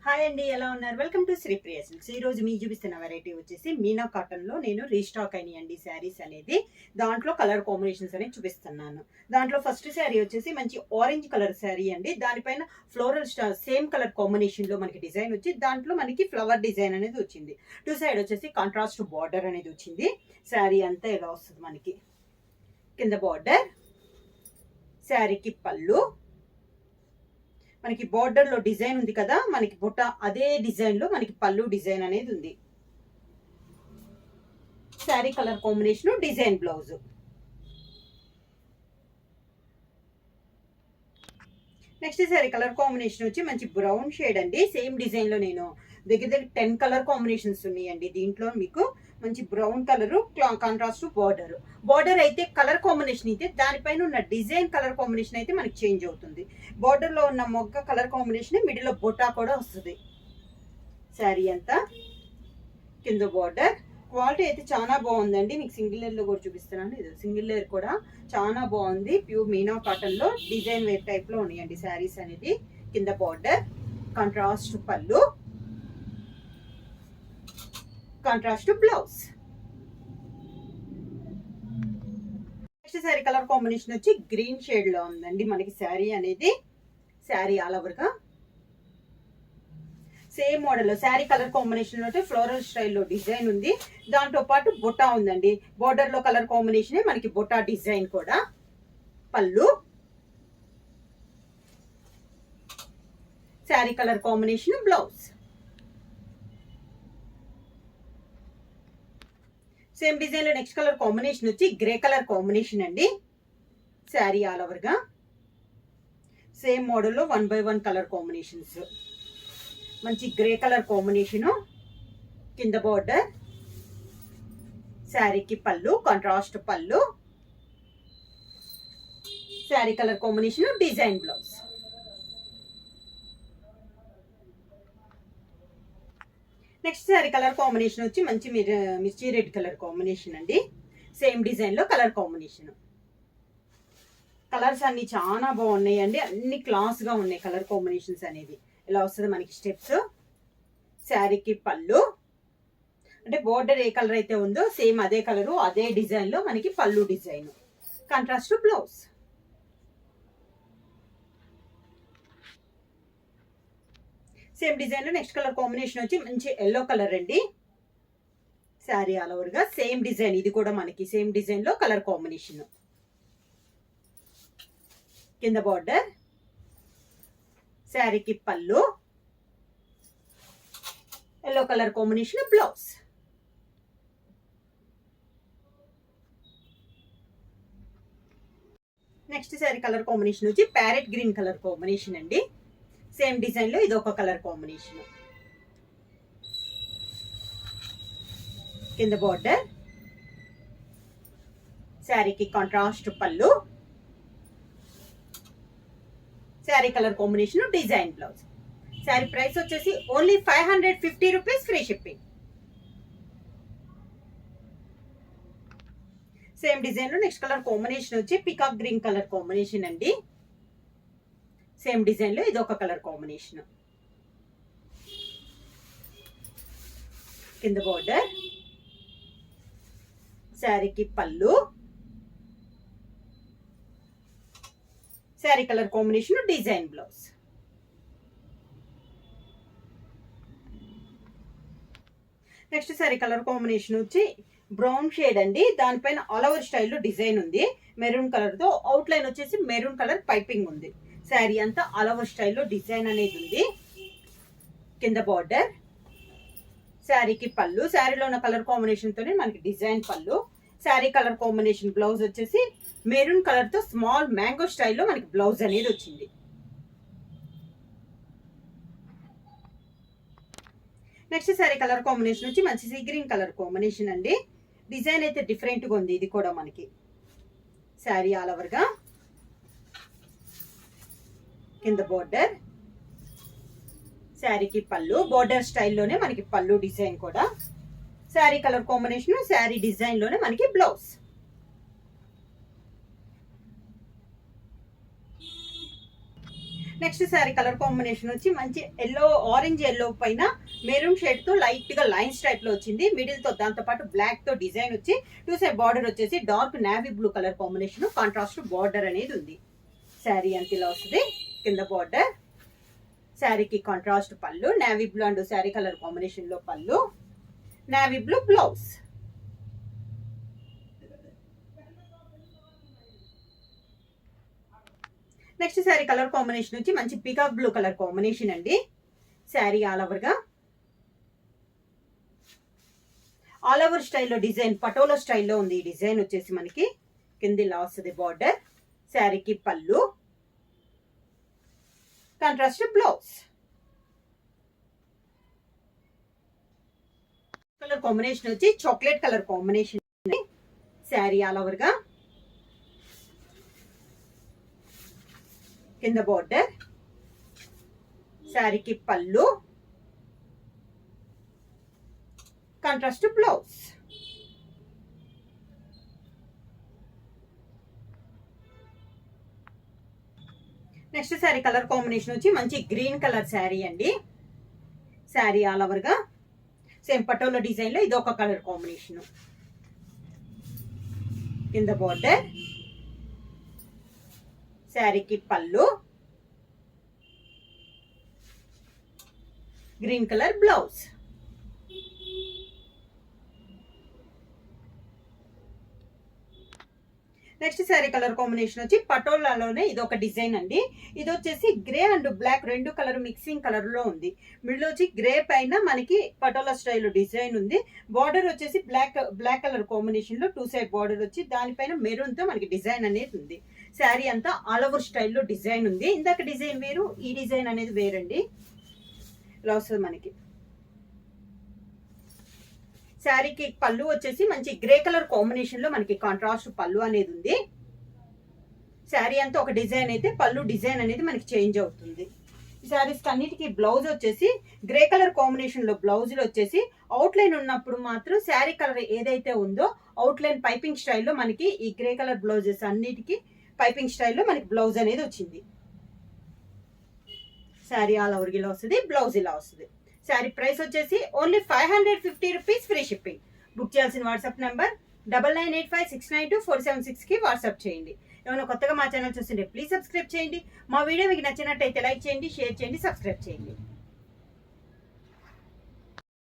Hi అండి, ఎలా ఉన్నారు? Welcome to Sri Priya Silks. ఈ రోజు మీకు చూపిస్తున్న వెరైటీ వచ్చేసి మీనా కాటన్ లో నేను రీస్టాక్ అయినాయండి శారీస్ అనేది. దాంట్లో కలర్ కాంబినేషన్స్ అనేది చూపిస్తున్నాను. దాంట్లో ఫస్ట్ శారీ వచ్చేసి మంచి ఆరెంజ్ కలర్ శారీ అండి. దానిపైన floral star same colour combination లో మనకి డిజైన్ వచ్చి దాంట్లో మనకి ఫ్లవర్ డిజైన్ అనేది వచ్చింది. టూ సైడ్ వచ్చేసి కాంట్రాస్ట్ బార్డర్ అనేది వచ్చింది. శారీ అంతా ఇలా వస్తుంది మనకి. కింద బార్డర్, శారీకి పళ్ళు, మనకి బార్డర్ లో డిజైన్ ఉంది కదా, మనకి బుట్ట అదే డిజైన్ లో మనకి పళ్ళు డిజైన్ అనేది ఉంది. Sari colour combination design blouse. Next sari colour combination వచ్చి మంచి బ్రౌన్ షేడ్ అండి. సేమ్ డిజైన్ లో నేను దగ్గర 10 కలర్ కాంబినేషన్స్ ఉన్నాయండి. దీంట్లో మీకు మంచి brown colour contrast border. Border అయితే కలర్ కాంబినేషన్ అయితే దానిపైన ఉన్న డిజైన్ కలర్ కాంబినేషన్ అయితే మనకి చేంజ్ అవుతుంది. బార్డర్ లో ఉన్న మొగ్గ కలర్ కాంబినేషన్ మిడిల్ లో బొటా కూడా వస్తుంది. శారీ అంతా కింద బార్డర్. క్వాలిటీ అయితే చాలా బాగుందండి. మీకు సింగిల్ లేయర్ లో కూడా చూపిస్తున్నాను. ఇది సింగిల్ లేయర్ కూడా చాలా బాగుంది. ప్యూర్ మీనా కాటన్ లో డిజైన్ వేర్ టైప్ లో ఉన్నాయండి శారీస్ అనేది. కింద బార్డర్, కాంట్రాస్ట్ పళ్ళు, contrast blouse. Next sari colour combination వచ్చి గ్రీన్ షేడ్ లో ఉందండి మనకి శారీ అనేది. శారీ ఆల్ ఓవర్ గా same model sari colour combination లో ఫ్లోరల్ స్టైల్లో డిజైన్ ఉంది. దాంతో పాటు బొట్టా ఉందండి. బోర్డర్ లో కలర్ కాంబినేషన్ మనకి బొట్టా డిజైన్ కూడా. పళ్ళు, sari colour combination blouse. Same design లో నెక్స్ట్ కలర్ కాంబినేషన్ వచ్చి గ్రే కలర్ కాంబినేషన్ అండి. శారీ ఆల్ ఓవర్ గా సేమ్ మోడల్లో 1 by 1 కలర్ కాంబినేషన్స్. మంచి గ్రే కలర్ కాంబినేషను. కింద బార్డర్, శారీకి పళ్ళు, కాంట్రాస్ట్ పళ్ళు, sari colour combination design blouse. Next sari colour combination వచ్చి మంచి మిర్చి రెడ్ కలర్ కాంబినేషన్ అండి. సేమ్ డిజైన్ లో కలర్ కాంబినేషన్. కలర్స్ అన్ని చాలా బాగున్నాయి అండి. అన్ని క్లాస్ గా ఉన్నాయి కలర్ కాంబినేషన్స్ అనేది. ఇలా వస్తుంది మనకి స్టెప్స్. శారీకి పళ్ళు, అంటే బోర్డర్ ఏ కలర్ అయితే ఉందో సేమ్ అదే కలరు అదే డిజైన్ లో మనకి పళ్ళు design. Contrast blouse. Same design లో నెక్స్ట్ కలర్ కాంబినేషన్ వచ్చి మంచి ఎల్లో కలర్ అండి. శారీ ఆల్ ఓవర్ గా సేమ్ డిజైన్. ఇది కూడా మనకి సేమ్ డిజైన్ లో కలర్ కాంబినేషన్. కింద బార్డర్, శారీకి పళ్ళు, yellow colour combination blouse. Next sari colour combination వచ్చి ప్యారెట్ గ్రీన్ కలర్ కాంబినేషన్ అండి. సేమ్ డిజైన్ లో ఇది ఒక కలర్ కాంబినేషన్. కింద బార్డర్, శారీకి కాంట్రాస్ట్ పళ్ళు, sari colour combination design blouse. Sari price వచ్చేసి only 550 rupees, free shipping. Same design లో నెక్స్ట్ కలర్ కాంబినేషన్ వచ్చి పికాక్ గ్రీన్ కలర్ కాంబినేషన్ అండి. సేమ్ డిజైన్ లో ఇది ఒక కలర్ కాంబినేషన్. కింద బార్డర్, శారీకి పళ్ళు, sari colour combination design blouse. Next sari colour combination వచ్చి బ్రౌన్ షేడ్ అండి. దానిపైన ఆల్ ఓవర్ స్టైల్లో డిజైన్ ఉంది. మెరూన్ కలర్ తో అవుట్ లైన్ వచ్చేసి మెరూన్ కలర్ పైపింగ్ ఉంది. శారీ అంతా ఆల్ ఓవర్ స్టైల్లో డిజైన్ అనేది ఉంది. కింద బార్డర్, శారీకి పళ్ళు, శారీలో ఉన్న కలర్ కాంబినేషన్ తోనే మనకి డిజైన్ పళ్ళు. శారీ కలర్ కాంబినేషన్ బ్లౌజ్ వచ్చేసి మెరూన్ కలర్ తో స్మాల్ మ్యాంగో స్టైల్లో మనకి బ్లౌజ్ అనేది వచ్చింది. నెక్స్ట్ శారీ కలర్ కాంబినేషన్ వచ్చి మంచి సీ గ్రీన్ కలర్ కాంబినేషన్ అండి. డిజైన్ అయితే డిఫరెంట్ గా ఉంది. ఇది కూడా మనకి శారీ ఆల్ ఓవర్ గా. కింద బార్డర్, శారీకి పళ్ళు, బార్డర్ స్టైల్లోనే మనకి పళ్ళు డిజైన్ కూడా. Sari colour combination sari design లోనే మనకి blouse. Next sari colour combination వచ్చి మంచి ఎల్లో, ఆరెంజ్ ఎల్లో పైన మెరూన్ షేడ్ తో లైట్ గా లైన్స్ టైప్ లో వచ్చింది. మిడిల్ తో దాంతో పాటు బ్లాక్ తో డిజైన్ వచ్చి 2 సైడ్ బార్డర్ వచ్చేసి dark navy blue colour combination, contrast border అనేది ఉంది. శారీ అంత ఇలా వస్తుంది. కింద బార్డర్, శారీకి కాంట్రాస్ట్ పళ్ళు, navy blue and sari colour combination లో పళ్ళు, navy blue blouse. Next sari colour combination వచ్చి మంచి పీకాక్ బ్లూ కలర్ కాంబినేషన్ అండి. శారీ ఆల్ ఓవర్ స్టైల్లో డిజైన్, పటోలా స్టైల్లో ఉంది. ఈ డిజైన్ వచ్చేసి మనకి కింది ఇలా వస్తుంది బార్డర్, శారీకి పళ్ళు, కాంట్రాస్ట్ బ్లౌజ్. కలర్ కాంబినేషన్ వచ్చి chocolate colour combination. Sari all ఓవర్గా కింద బార్డర్, శారీకి పళ్ళు, contrast blouse. Next sari colour combination వచ్చి మంచి గ్రీన్ కలర్ శారీ అండి. శారీ ఆల్ ఓవర్గా సేమ్ పటోలా డిజైన్ లో ఇది ఒక కలర్ కాంబినేషన్. కింద బార్డర్, శారీకి పళ్ళు, green colour blouse. Next sari colour combination వచ్చి పటోలాలోనే ఇది ఒక డిజైన్ అండి. ఇది వచ్చేసి గ్రే అండ్ బ్లాక్ రెండు కలర్ మిక్సింగ్ కలర్ లో ఉంది. మిడిల్ వచ్చి గ్రే పైన మనకి పటోలా స్టైల్ డిజైన్ ఉంది. బార్డర్ వచ్చేసి బ్లాక్ కలర్ కాంబినేషన్ లో 2 సైడ్ బార్డర్ వచ్చి దానిపైన మెరూన్ తో మనకి డిజైన్ అనేది ఉంది. శారీ అంతా ఆల్ ఓవర్ స్టైల్లో డిజైన్ ఉంది. ఇందాక డిజైన్ వేరు, ఈ డిజైన్ అనేది వేరండి. ఇలా వస్తుంది మనకి. శారీకి పళ్ళు వచ్చేసి మంచి గ్రే కలర్ కాంబినేషన్ లో మనకి కాంట్రాస్ట్ పళ్ళు అనేది ఉంది. శారీ అంతా ఒక డిజైన్ అయితే పళ్ళు డిజైన్ అనేది మనకి చేంజ్ అవుతుంది. ఈ శారీస్ అన్నిటికీ బ్లౌజ్ వచ్చేసి గ్రే కలర్ కాంబినేషన్ లో బ్లౌజులు వచ్చేసి అవుట్ లైన్ ఉన్నప్పుడు మాత్రం శారీ కలర్ ఏదైతే ఉందో అవుట్ లైన్ పైపింగ్ స్టైల్లో మనకి ఈ గ్రే కలర్ బ్లౌజెస్ అన్నిటికీ పైపింగ్ స్టైల్లో మనకి బ్లౌజ్ అనేది వచ్చింది. శారీ ఆల్ ఓవర్ ఇలా వస్తుంది, బ్లౌజ్ ఇలా వస్తుంది. శారీ ప్రైస్ వచ్చేసి only 550 rupees, free shipping. Book చేయాల్సిన వాట్సాప్ నెంబర్ 9985692476కి వాట్సాప్ చేయండి. ఏమైనా కొత్తగా మా ఛానల్ చూస్తుంటే ప్లీజ్ సబ్స్క్రైబ్ చేయండి. మా వీడియో మీకు నచ్చినట్టయితే లైక్ చేయండి, షేర్ చేయండి, సబ్స్క్రైబ్ చేయండి.